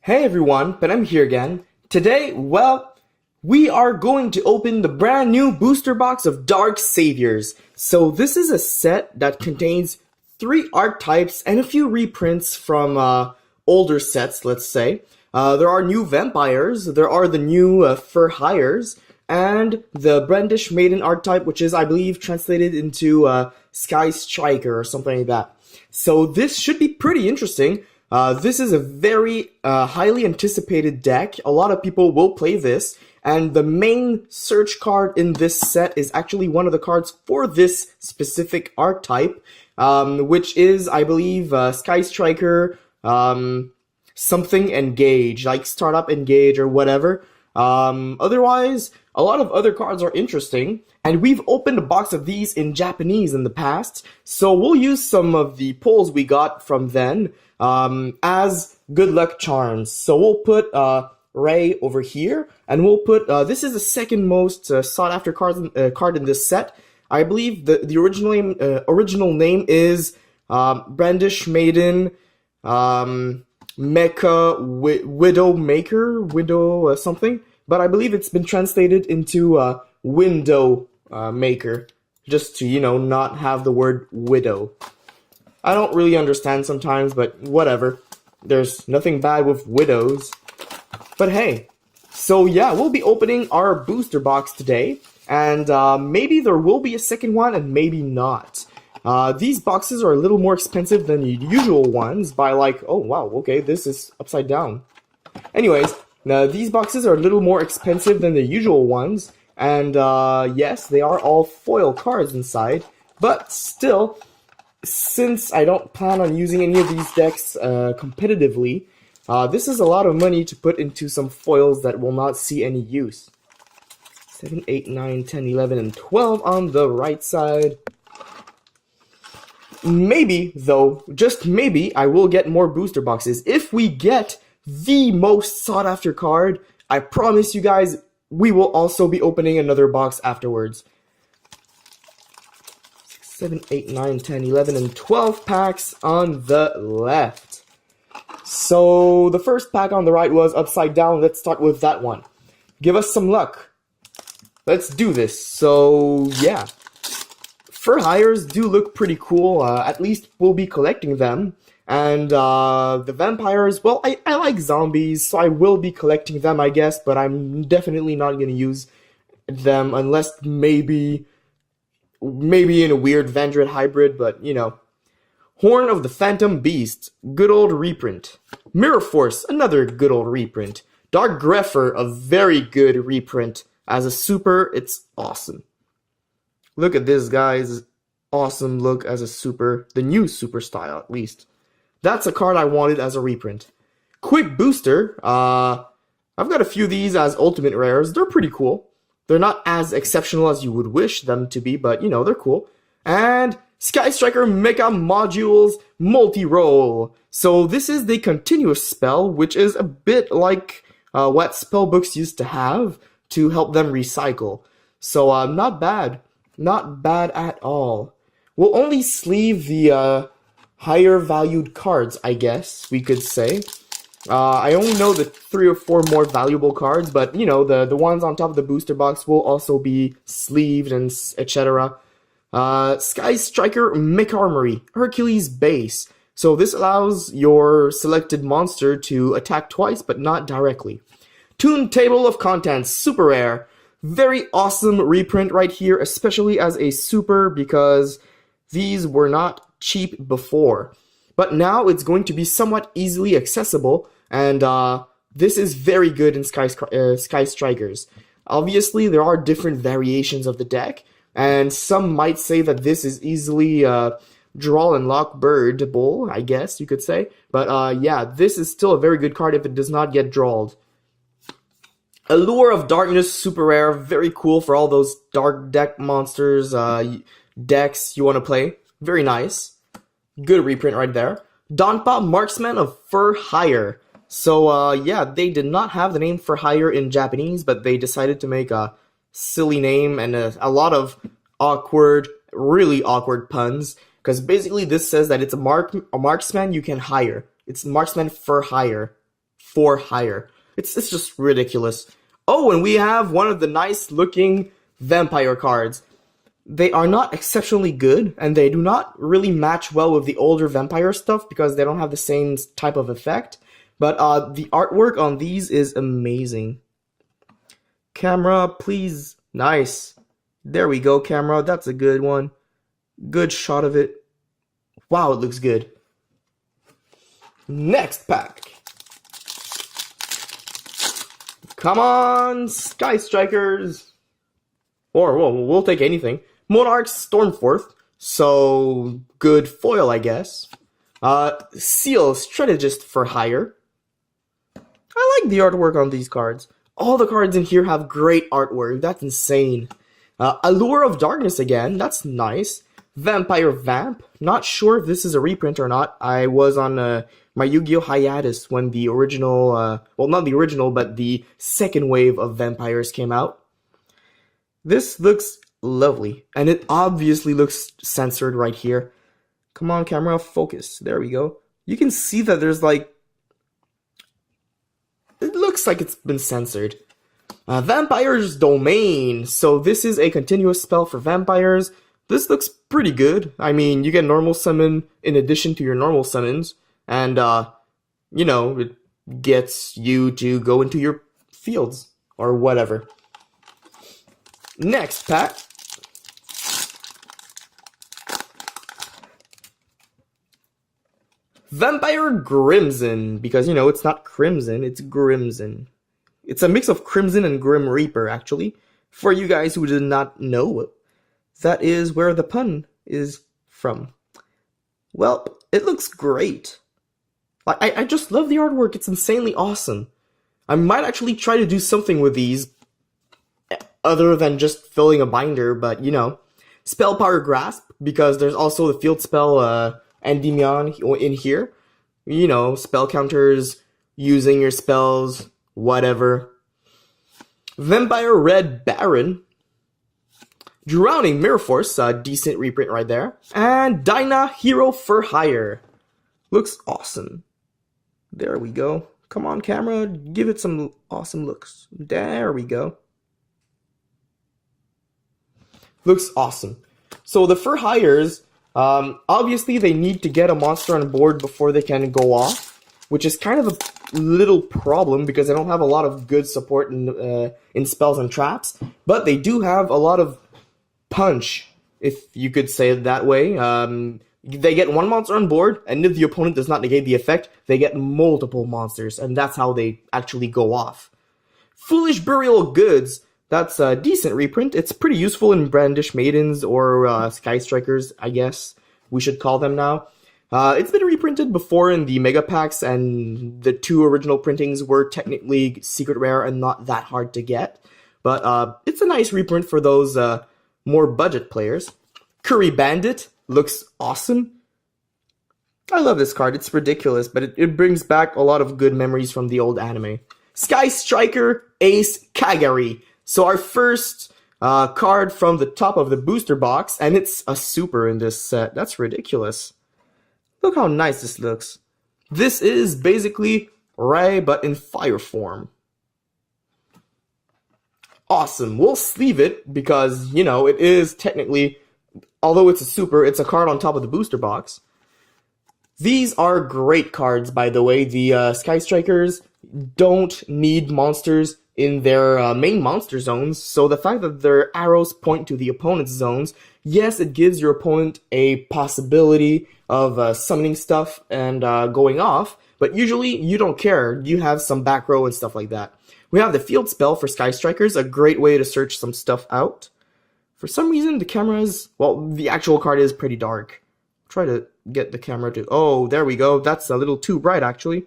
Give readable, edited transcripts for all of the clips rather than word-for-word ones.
Hey everyone, but I'm here again. Today, well, we are going to open the brand new booster box of Dark Saviors. So this is a set that contains 3 archetypes and a few reprints from older sets, let's say. There are new vampires, there are the new fur hires, and the Brandish Maiden archetype, which is, I believe, translated into Sky Striker or something like that. So this should be pretty interesting. This is a very highly anticipated deck. A lot of people will play this, and the main search card in this set is actually one of the cards for this specific archetype, which is, I believe, Sky Striker, something Engage, like Startup Engage or whatever. Otherwise, a lot of other cards are interesting, and we've opened a box of these in Japanese in the past, so we'll use some of the pulls we got from then as good luck charms. So we'll put Ray over here, and we'll put this is the second most sought after card in this set. I believe the original name is Brandish Maiden Mecha Widow Maker, Widow something, but I believe it's been translated into Window Maker, just to, you know, not have the word widow. I don't really understand sometimes, but whatever. There's nothing bad with widows. But hey, so yeah, we'll be opening our booster box today, and maybe there will be a second one, and maybe not. These boxes are a little more expensive than the usual ones by like, oh wow, okay, this is upside down. Anyways, these boxes are a little more expensive than the usual ones, and yes, they are all foil cards inside, but still, since I don't plan on using any of these decks competitively, this is a lot of money to put into some foils that will not see any use. 7, 8, 9, 10, 11, and 12 on the right side. Maybe, though, just maybe, I will get more booster boxes. If we get the most sought after card, I promise you guys, we will also be opening another box afterwards. 6, 7, 8, 9, 10, 11, and 12 packs on the left. So, the first pack on the right was upside down. Let's start with that one. Give us some luck. Let's do this. So, yeah. Fur hires do look pretty cool, at least we'll be collecting them. And the vampires, well, I like zombies, so I will be collecting them, I guess, but I'm definitely not going to use them unless maybe in a weird Vandred hybrid, but, you know. Horn of the Phantom Beast, good old reprint. Mirror Force, another good old reprint. Dark Grepher, a very good reprint. As a super, it's awesome. Look at this, guys. Awesome look as a super. The new super style, at least. That's a card I wanted as a reprint. Quick Booster. I've got a few of these as ultimate rares. They're pretty cool. They're not as exceptional as you would wish them to be, but, you know, they're cool. And Sky Striker Mecha Modules Multi-Roll. So this is the continuous spell, which is a bit like what spellbooks used to have to help them recycle. So not bad. Not bad at all. We'll only sleeve the higher valued cards, I guess we could say. I only know the 3 or 4 more valuable cards, but you know, the ones on top of the booster box will also be sleeved and etc. Sky Striker Mech Armory, Hercules Base. So this allows your selected monster to attack twice, but not directly. Toon Table of Contents, super rare. Very awesome reprint right here, especially as a super, because these were not cheap before. But now it's going to be somewhat easily accessible, and this is very good in Sky Strikers. Obviously, there are different variations of the deck, and some might say that this is easily draw and lock birdable, I guess you could say. But yeah, this is still a very good card if it does not get drawled. Allure of Darkness, super rare, very cool for all those dark deck monsters, decks you want to play. Very nice. Good reprint right there. Donpa, Marksman of Fur Hire. So, yeah, they did not have the name Fur Hire in Japanese, but they decided to make a silly name and a lot of awkward, really awkward puns. Because basically this says that it's a marksman you can hire. It's Marksman for Hire. for hire. It's just ridiculous. Oh, and we have one of the nice looking vampire cards. They are not exceptionally good, and they do not really match well with the older vampire stuff because they don't have the same type of effect. But the artwork on these is amazing. Camera, please. Nice. There we go, camera. That's a good one. Good shot of it. Wow, it looks good. Next pack. Come on, Sky Strikers. Or, well, we'll take anything. Monarch's Stormforth. So, good foil, I guess. Seal Strategist for hire. I like the artwork on these cards. All the cards in here have great artwork. That's insane. Allure of Darkness again. That's nice. Vampire Vamp. Not sure if this is a reprint or not. I was on my Yu-Gi-Oh! Hiatus when the original, well, not the original, but the second wave of vampires came out. This looks lovely, and it obviously looks censored right here. Come on, camera, focus. There we go. You can see that there's like... It looks like it's been censored. Vampire's Domain. So this is a continuous spell for vampires. This looks pretty good. I mean, you get normal summon in addition to your normal summons. And, you know, it gets you to go into your fields or whatever. Next pack. Vampire Crimson, because, you know, it's not Crimson, it's Crimson. It's a mix of Crimson and Grim Reaper, actually. For you guys who did not know, that is where the pun is from. Well, it looks great. I just love the artwork, it's insanely awesome. I might actually try to do something with these, other than just filling a binder, but, you know. Spell Power Grasp, because there's also the field spell, Endymion in here. You know, spell counters, using your spells, whatever. Vampire Red Baron. Drowning Mirror Force, a decent reprint right there. And Dyna Hero for Hire. Looks awesome. There we go. Come on, camera, give it some awesome looks. There we go. Looks awesome. So the for hires, obviously they need to get a monster on board before they can go off, which is kind of a little problem because they don't have a lot of good support in spells and traps, but they do have a lot of punch, if you could say it that way. They get one monster on board, and if the opponent does not negate the effect, they get multiple monsters, and that's how they actually go off. Foolish Burial Goods. That's a decent reprint. It's pretty useful in Brandish Maidens or Sky Strikers, I guess we should call them now. It's been reprinted before in the Mega Packs, and the two original printings were technically secret rare and not that hard to get. But it's a nice reprint for those more budget players. Curry Bandit looks awesome. I love this card. It's ridiculous, but it brings back a lot of good memories from the old anime. Sky Striker Ace Kagari. So our first card from the top of the booster box, and it's a super in this set. That's ridiculous. Look how nice this looks. This is basically Ray, but in fire form. Awesome. We'll sleeve it because, you know, it is technically, although it's a super, it's a card on top of the booster box. These are great cards, by the way. The Sky Strikers don't need monsters in their main monster zones, so the fact that their arrows point to the opponent's zones, yes, it gives your opponent a possibility of summoning stuff and going off, but usually you don't care. You have some back row and stuff like that. We have the field spell for Sky Strikers, a great way to search some stuff out. For some reason, the camera is, well, the actual card is pretty dark. Try to get the camera to, oh, there we go. That's a little too bright, actually.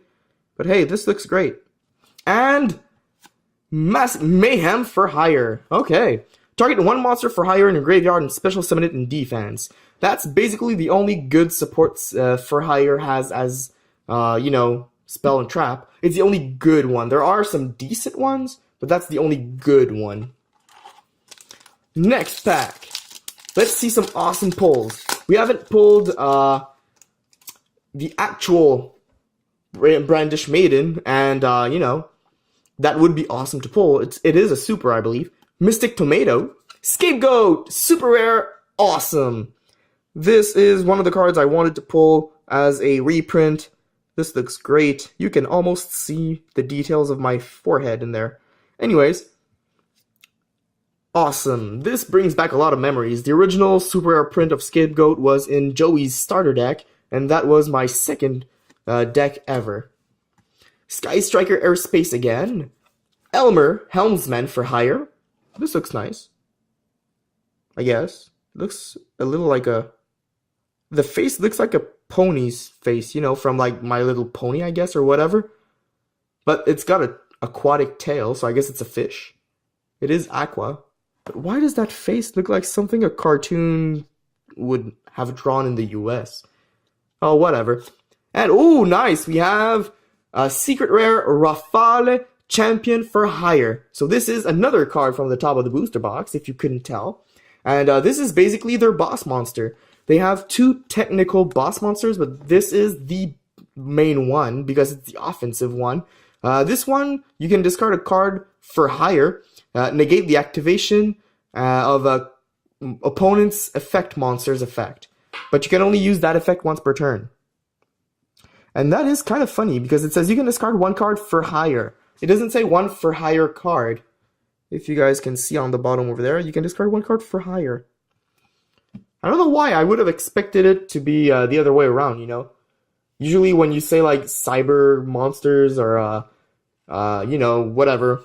But hey, this looks great. And Mayhem for Hire. Okay. Target one monster for hire in your graveyard and special summon it in defense. That's basically the only good supports for hire has as, you know, spell and trap. It's the only good one. There are some decent ones, but that's the only good one. Next pack. Let's see some awesome pulls. We haven't pulled the actual Brandish Maiden, and you know, that would be awesome to pull. It is a super, I believe. Mystic Tomato, Scapegoat, super rare, awesome. This is one of the cards I wanted to pull as a reprint. This looks great. You can almost see the details of my forehead in there. Anyways, awesome. This brings back a lot of memories. The original super rare print of Scapegoat was in Joey's starter deck, and that was my second deck ever. Sky Striker Airspace again. Elmer, Helmsman for hire. This looks nice. I guess. Looks a little like a... The face looks like a pony's face, you know, from like My Little Pony, I guess, or whatever. But it's got an aquatic tail, so I guess it's a fish. It is aqua. But why does that face look like something a cartoon would have drawn in the US? Oh, whatever. And, oh, nice! We have a secret rare Rafale Champion for hire. So this is another card from the top of the booster box, if you couldn't tell. And this is basically their boss monster. They have two technical boss monsters, but this is the main one because it's the offensive one. This one, you can discard a card for hire, negate the activation of a opponent's effect monster's effect. But you can only use that effect once per turn. And that is kind of funny because it says you can discard one card for hire. It doesn't say one for hire card. If you guys can see on the bottom over there, you can discard one card for hire. I don't know why. I would have expected it to be the other way around, you know? Usually when you say like cyber monsters or, you know, whatever,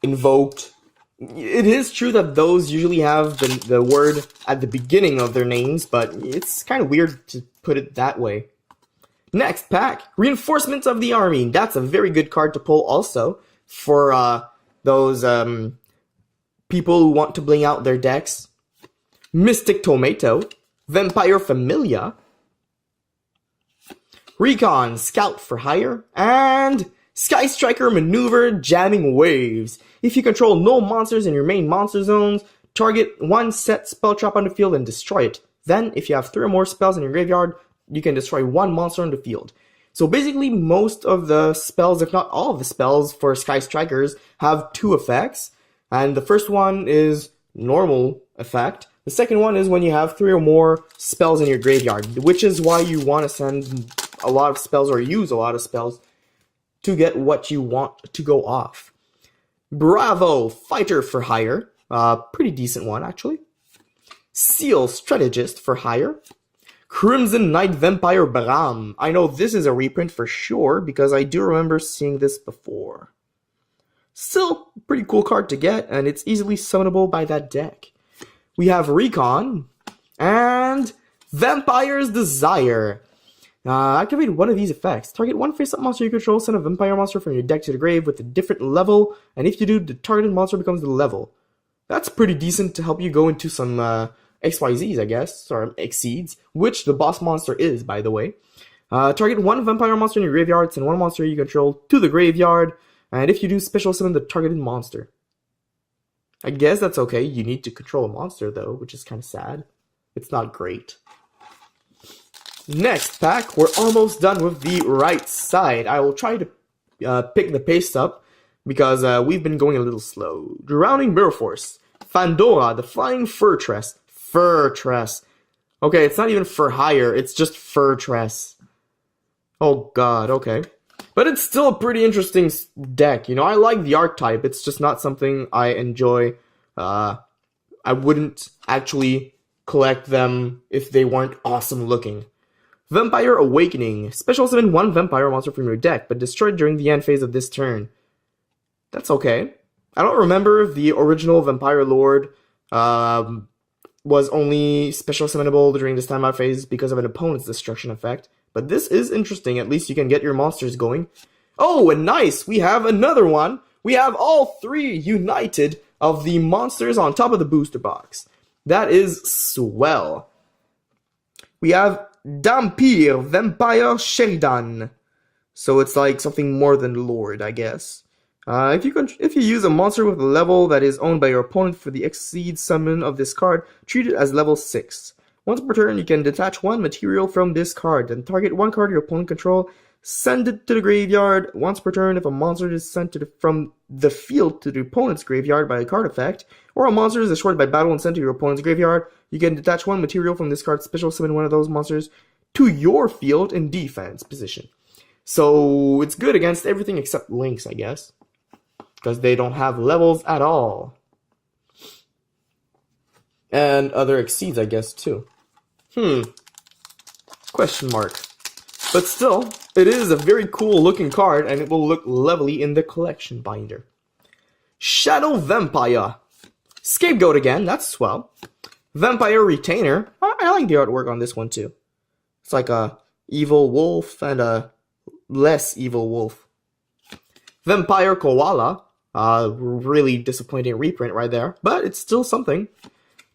invoked, it is true that those usually have the word at the beginning of their names, but it's kind of weird to put it that way. Next pack, Reinforcements of the Army. That's a very good card to pull also for those people who want to bling out their decks. Mystic Tomato, Vampire Familia, Recon Scout for hire, and Sky Striker Maneuver Jamming Waves. If you control no monsters in your main monster zones, target one set spell trap on the field and destroy it. Then, if you have 3 or more spells in your graveyard, you can destroy one monster on the field. So basically, most of the spells, if not all of the spells for Sky Strikers, have 2 effects. And the first one is normal effect. The second one is when you have 3 or more spells in your graveyard, which is why you want to send a lot of spells or use a lot of spells to get what you want to go off. Bravo, Fighter for hire. Pretty decent one, actually. Seal, Strategist for hire. Crimson Knight Vampire Bram. I know this is a reprint for sure, because I do remember seeing this before. Still, pretty cool card to get, and it's easily summonable by that deck. We have Recon, and Vampire's Desire. Activate one of these effects. Target one face-up monster you control, send a vampire monster from your deck to the grave with a different level, and if you do, the targeted monster becomes the level. That's pretty decent to help you go into some XYZs, I guess, or exceeds, which the boss monster is, by the way. Target one vampire monster in your graveyard, send one monster you control to the graveyard, and if you do, special summon the targeted monster. I guess that's okay. You need to control a monster, though, which is kind of sad. It's not great. Next pack, we're almost done with the right side. I will try to pick the pace up, because we've been going a little slow. Drowning Mirror Force. Fandora, the Flying Furtress. Furtress. Okay, it's not even for hire, it's just Furtress. Oh god, okay. But it's still a pretty interesting deck, you know, I like the archetype, it's just not something I enjoy. I wouldn't actually collect them if they weren't awesome looking. Vampire Awakening. Special summon one vampire monster from your deck, but destroy it during the end phase of this turn. That's okay. I don't remember if the original Vampire Lord was only special summonable during this timeout phase because of an opponent's destruction effect. But this is interesting. At least you can get your monsters going. Oh, and nice! We have another one. We have all 3 united of the monsters on top of the booster box. That is swell. We have Dampir, Vampire Sheridan. So it's like something more than Lord, I guess. If you use a monster with a level that is owned by your opponent for the exceed summon of this card, treat it as level 6. Once per turn, you can detach one material from this card, then target one card your opponent control, send it to the graveyard. Once per turn, if a monster is sent from the field to the opponent's graveyard by a card effect, or a monster is destroyed by battle and sent to your opponent's graveyard, you can detach one material from this card, special summon one of those monsters to your field in defense position. So it's good against everything except Lynx, I guess, because they don't have levels at all. And other Exceeds, I guess, too. Question mark. But still, it is a very cool looking card, and it will look lovely in the collection binder. Shadow Vampire. Scapegoat again, that's swell. Vampire Retainer. I like the artwork on this one, too. It's like a evil wolf and a less evil wolf. Vampire Koala. Really disappointing reprint right there, but it's still something.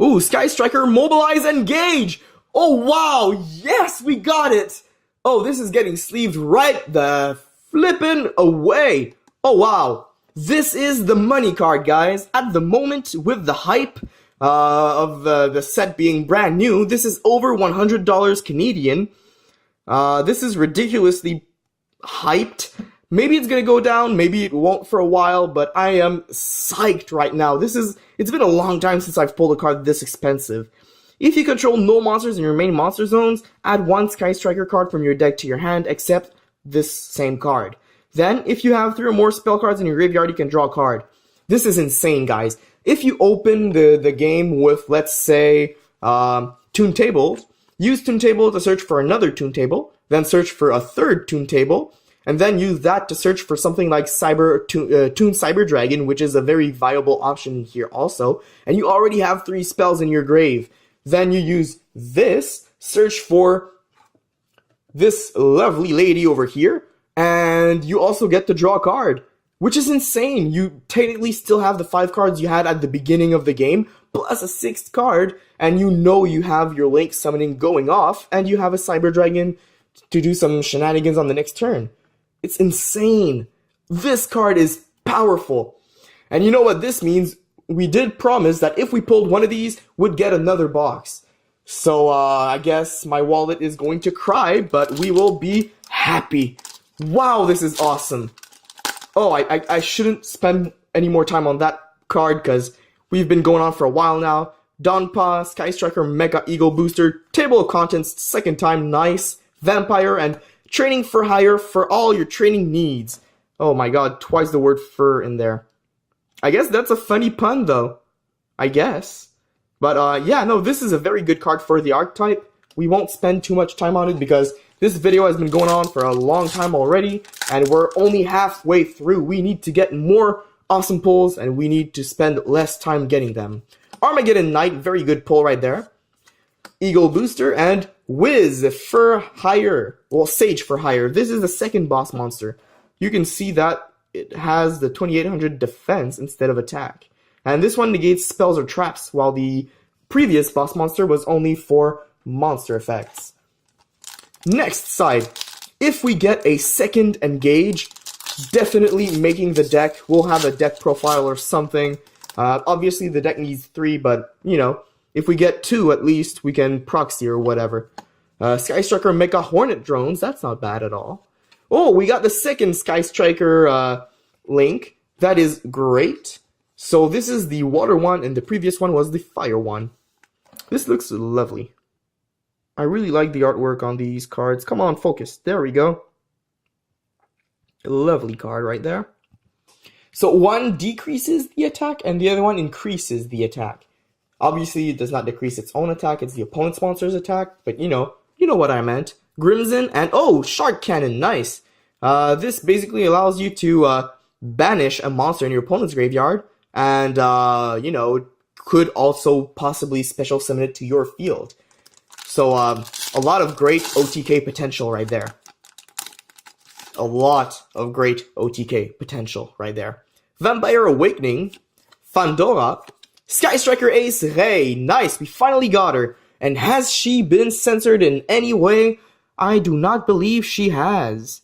Ooh, Sky Striker Mobilize Engage! Oh wow, yes, we got it! Oh, this is getting sleeved right the flippin' away. Oh wow, this is the money card, guys. At the moment, with the hype of the set being brand new, this is over $100 Canadian. This is ridiculously hyped. Maybe it's gonna go down, maybe it won't for a while, but I am psyched right now. It's been a long time since I've pulled a card this expensive. If you control no monsters in your main monster zones, add one Sky Striker card from your deck to your hand, except this same card. Then, if you have 3 or more spell cards in your graveyard, you can draw a card. This is insane, guys. If you open the game with, let's say, Toon Table, use Toon Table to search for another Toon Table, then search for a third Toon Table, and then use that to search for something like Toon Cyber Dragon, which is a very viable option here also, and you already have 3 spells in your grave. Then you use this, search for this lovely lady over here, and you also get to draw a card, which is insane. You technically still have the 5 cards you had at the beginning of the game, plus a 6th card, and you know you have your Link summoning going off, and you have a Cyber Dragon to do some shenanigans on the next turn. It's insane. This card is powerful. And you know what this means? We did promise that if we pulled one of these, we'd get another box. So, I guess my wallet is going to cry, but we will be happy. Wow, this is awesome. Oh, I shouldn't spend any more time on that card, because we've been going on for a while now. Donpa, Sky Striker, Mega Eagle Booster, Table of Contents, second time, nice. Vampire, and Training for Hire for all your training needs. Oh my god, twice the word fur in there. I guess that's a funny pun, though. I guess. But, yeah, no, this is a very good card for the archetype. We won't spend too much time on it because this video has been going on for a long time already, and we're only halfway through. We need to get more awesome pulls, and we need to spend less time getting them. Armageddon Knight, very good pull right there. Eagle Booster, and Wiz for Hire. Well, Sage for Hire. This is the second boss monster. You can see that it has the 2800 defense instead of attack. And this one negates spells or traps, while the previous boss monster was only for monster effects. Next side. If we get a second Engage, definitely making the deck. We'll have a deck profile or something. Obviously, the deck needs 3, but, you know, if we get 2 at least, we can proxy or whatever. Sky Striker Mecha Hornet Drones, that's not bad at all. Oh, we got the second Sky Striker Link. That is great. So this is the water one, and the previous one was the fire one. This looks lovely. I really like the artwork on these cards. Come on, focus. There we go. A lovely card right there. So one decreases the attack, and the other one increases the attack. Obviously, it does not decrease its own attack. It's the opponent's monster's attack. But you know what I meant. Crimson and, oh, Shark Cannon, nice. This basically allows you to banish a monster in your opponent's graveyard. And, you know, could also possibly special summon it to your field. So, a lot of great OTK potential right there. A lot of great OTK potential right there. Vampire Awakening, Fandora, Sky Striker Ace Ray, nice, we finally got her. And has she been censored in any way? I do not believe she has.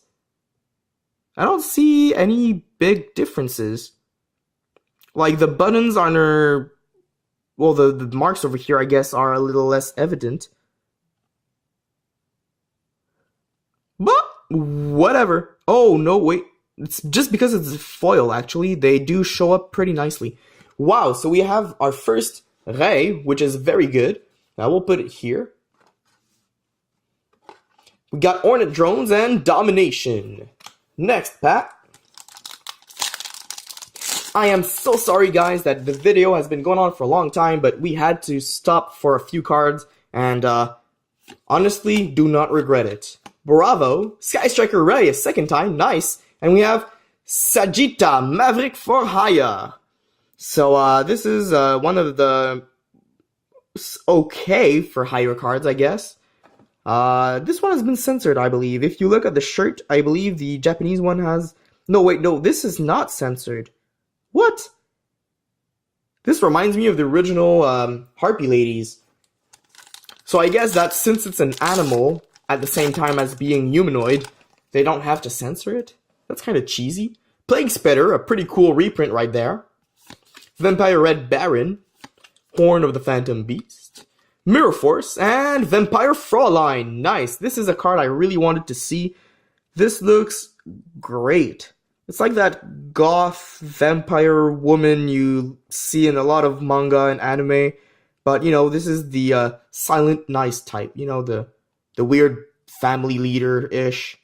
I don't see any big differences. Like, the buttons on her... Well, the marks over here, I guess, are a little less evident. whatever. Oh, no, wait. It's just because it's foil, actually. They do show up pretty nicely. Wow, so we have our first Ray, which is very good. Now we'll put it here. We got Ornate Drones and Domination. Next pack. I am so sorry, guys, that the video has been going on for a long time, but we had to stop for a few cards, and honestly, do not regret it. Bravo, Sky Striker Ray a second time, nice. And we have Sagitta, Maverick for Hire. So this is one of the okay for hire cards, I guess. This one has been censored, I believe. If you look at the shirt, I believe the Japanese one has... No, wait, no, this is not censored. What? This reminds me of the original Harpy Ladies. So I guess that since it's an animal at the same time as being humanoid, they don't have to censor it? That's kind of cheesy. Plague Spitter, a pretty cool reprint right there. Vampire Red Baron, Horn of the Phantom Beast, Mirror Force, and Vampire Fraulein. Nice. This is a card I really wanted to see. This looks great. It's like that goth vampire woman you see in a lot of manga and anime. But, you know, this is the silent nice type. You know, the weird family leader-ish.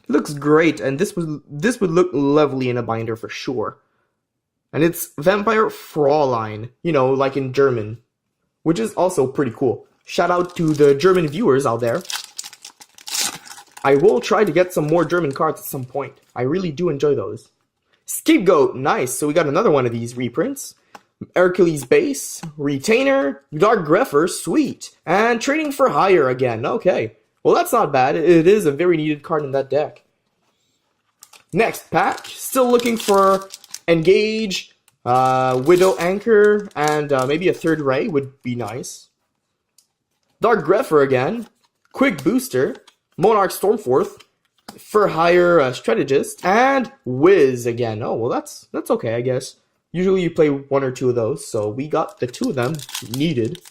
Looks great, and this would look lovely in a binder for sure. And it's Vampire Fraulein, you know, like in German, which is also pretty cool. Shout out to the German viewers out there. I will try to get some more German cards at some point. I really do enjoy those. Scapegoat, nice. So we got another one of these reprints. Hercules Base, Retainer, Dark Grepher, sweet. And Trading for Hire again, okay. Well, that's not bad. It is a very needed card in that deck. Next pack, still looking for Engage, Widow Anchor, and maybe a third Ray would be nice. Dark Grepher again, Quick Booster, Monarch Stormforth, For Hire Strategist, and Wiz again. Oh, well, that's okay, I guess. Usually you play one or two of those, so we got the two of them needed.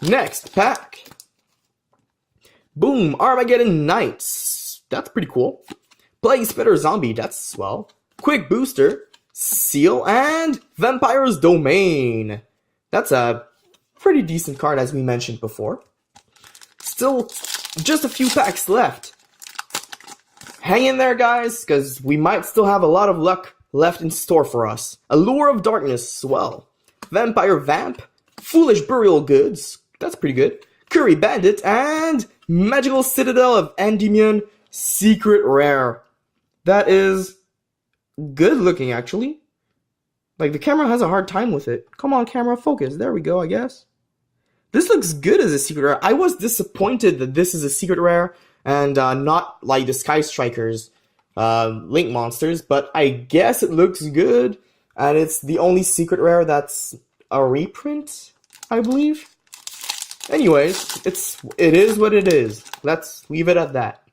Next pack. Boom, Armageddon Knights. That's pretty cool. Plague Spitter Zombie, that's swell. Quick Booster, Seal, and Vampire's Domain. That's a pretty decent card, as we mentioned before. Still just a few packs left. Hang in there, guys, because we might still have a lot of luck left in store for us. Allure of Darkness, swell. Vampire Vamp, Foolish Burial Goods, that's pretty good. Curry Bandit, and Magical Citadel of Endymion, Secret Rare. That is good looking, actually. Like, the camera has a hard time with it. Come on, camera, focus. There we go, I guess. This looks good as a secret rare. I was disappointed that this is a secret rare and not like the Sky Strikers Link Monsters, but I guess it looks good, and it's the only secret rare that's a reprint, I believe. Anyways, it is what it is. Let's leave it at that.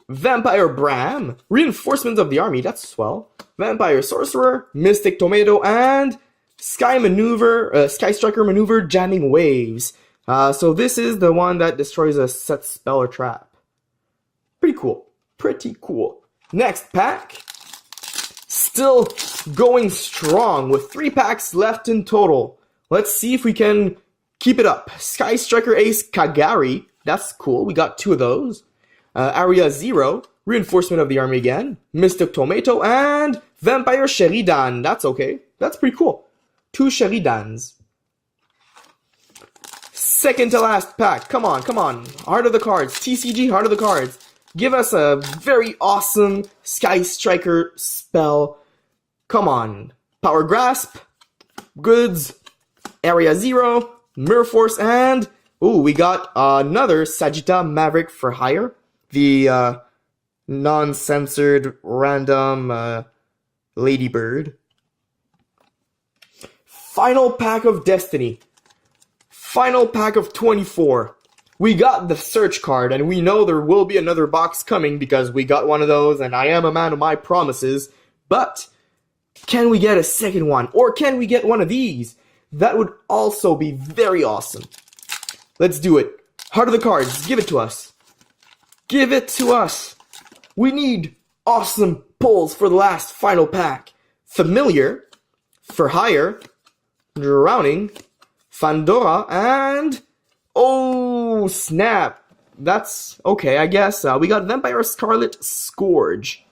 Vampire Bram, Reinforcements of the Army, that's swell. Vampire Sorcerer, Mystic Tomato, and Sky Striker Maneuver, Jamming Waves. So this is the one that destroys a set spell or trap. Pretty cool. Pretty cool. Next pack. Still going strong with 3 packs left in total. Let's see if we can keep it up. Sky Striker Ace Kagari. That's cool. We got 2 of those. Area 0. Reinforcement of the Army again. Mystic Tomato. And Vampire Sheridan. That's okay. That's pretty cool. 2 Sheridans. Second to last pack. Come on, come on. Heart of the cards. TCG Heart of the Cards. Give us a very awesome Sky Striker spell. Come on. Power Grasp. Goods. Area 0. Mirror Force. And, ooh, we got another Sagitta Maverick for Hire. The non-censored random Ladybird. Final pack of Destiny. Final pack of 24. We got the search card, and we know there will be another box coming because we got one of those, and I am a man of my promises. But can we get a second one? Or can we get one of these? That would also be very awesome. Let's do it. Heart of the cards, give it to us. Give it to us. We need awesome pulls for the last final pack. Familiar, For Hire, Drowning, Fandora, and... oh, snap. That's okay, I guess. We got Vampire Scarlet Scourge,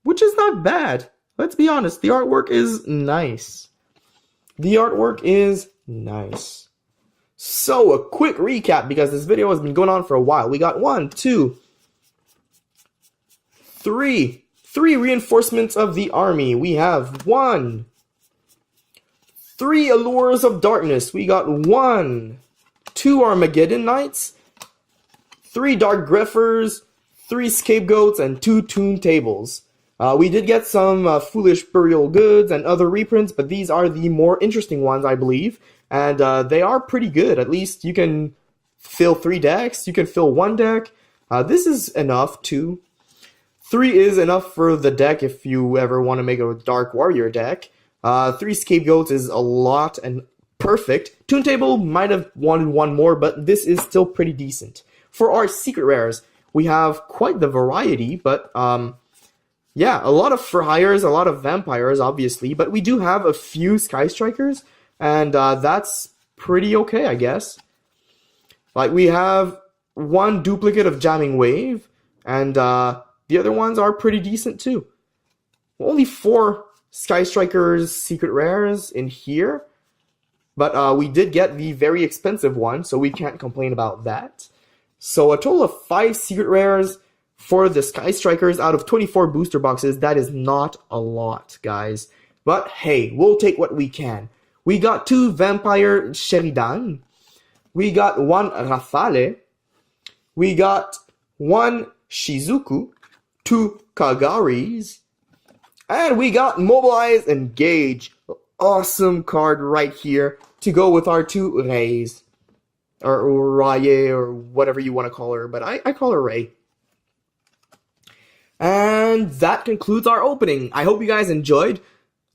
which is not bad. Let's be honest, the artwork is nice. The artwork is nice. So, a quick recap, because this video has been going on for a while. We got 1, 2, 3. 3 reinforcements of the army. We have 1. 3 Allures of Darkness. We got 1. 2 Armageddon Knights. 3 Dark Griffers. 3 Scapegoats, and 2 Toon Tables. We did get some Foolish Burial Goods and other reprints, but these are the more interesting ones, I believe. And they are pretty good. At least you can fill 3 decks. You can fill 1 deck. This is enough, too. 3 is enough for the deck if you ever want to make a Dark Warrior deck. 3 Scapegoats is a lot and perfect. Toon Table might have wanted 1 more, but this is still pretty decent. For our secret rares, we have quite the variety, but yeah, a lot of For Hires, a lot of Vampires, obviously, but we do have a few Sky Strikers, and that's pretty okay, I guess. Like, we have 1 duplicate of Jamming Wave, and the other ones are pretty decent, too. Only 4 Sky Strikers secret rares in here, but we did get the very expensive one, so we can't complain about that. So a total of 5 secret rares for the Sky Strikers out of 24 booster boxes. That is not a lot, guys. But hey, we'll take what we can. We got 2 Vampire Sheridan. We got 1 Rafale. We got 1 Shizuku. 2 Kagaris. And we got Mobilize and Engage. Awesome card right here to go with our 2 Rays. Or Raye, or whatever you want to call her, but I call her Ray. And that concludes our opening. I hope you guys enjoyed.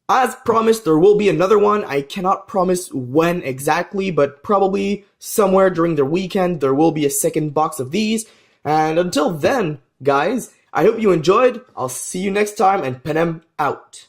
As promised, there will be another one. I cannot promise when exactly, but probably somewhere during the weekend there will be a second box of these. And until then, guys, I hope you enjoyed. I'll see you next time, and Penem out.